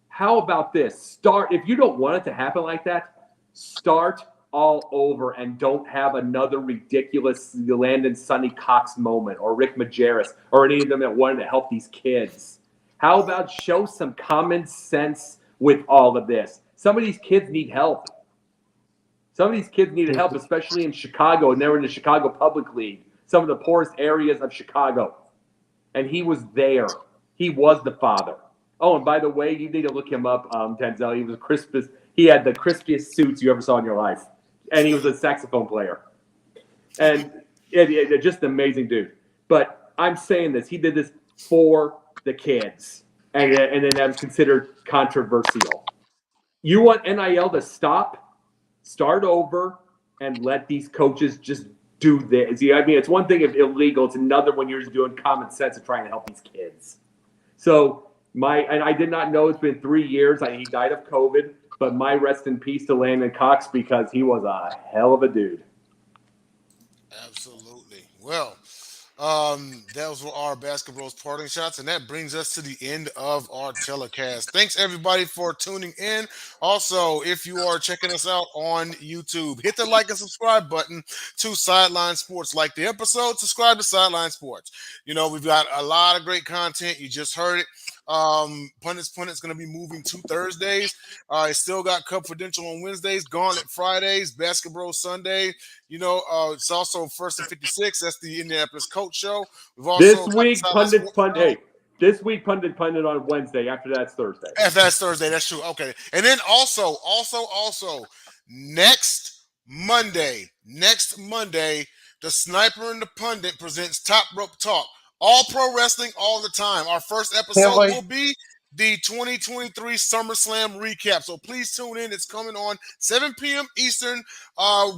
How about this? If you don't want it to happen like that, start all over and don't have another ridiculous Landon Sonny Cox moment or Rick Majerus or any of them that wanted to help these kids. How about show some common sense with all of this? Some of these kids need help. Some of these kids needed help, especially in Chicago, and they were in the Chicago Public League, some of the poorest areas of Chicago. And he was there. He was the father. Oh, and by the way, you need to look him up, Denzel. He was the crispest. He had the crispiest suits you ever saw in your life, and he was a saxophone player, and just an amazing dude. But I'm saying this: he did this for the kids, and then that was considered controversial. You want NIL to stop, start over, and let these coaches just do this. I mean, it's one thing if illegal; it's another when you're just doing common sense and trying to help these kids. So and I did not know it's been 3 years. He died of COVID, but my rest in peace to Landon Cox because he was a hell of a dude. Absolutely. Well, those were our BasketBros parting shots, and that brings us to the end of our telecast. Thanks everybody for tuning in. Also, if you are checking us out on YouTube, hit the like and subscribe button to Sideline Sports. Like the episode, subscribe to Sideline Sports. We've got a lot of great content. You just heard it. Pundit's going to be moving to Thursdays. It's still got Confidential on Wednesdays, Gauntlet Fridays, BasketBros Sunday. It's also First and 56. That's the Indianapolis Coach Show. We've also This week, Pundit on Wednesday. After that's Thursday. After that's Thursday, that's true. Okay. And then also, next Monday, the Sniper and the Pundit presents Top Rope Talk. All pro wrestling all the time. Our first episode will be the 2023 SummerSlam recap. So please tune in. It's coming on 7 p.m. Eastern.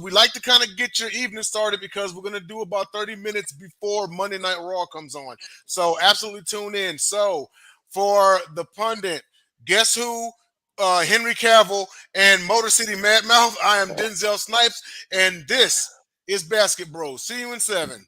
We like to kind of get your evening started because we're going to do about 30 minutes before Monday Night Raw comes on. So absolutely tune in. So for the Pundit, guess who? Henry Cavill and Motor City Madmouth. I am Denzel Snipes, and this is BasketBros. See you in 7.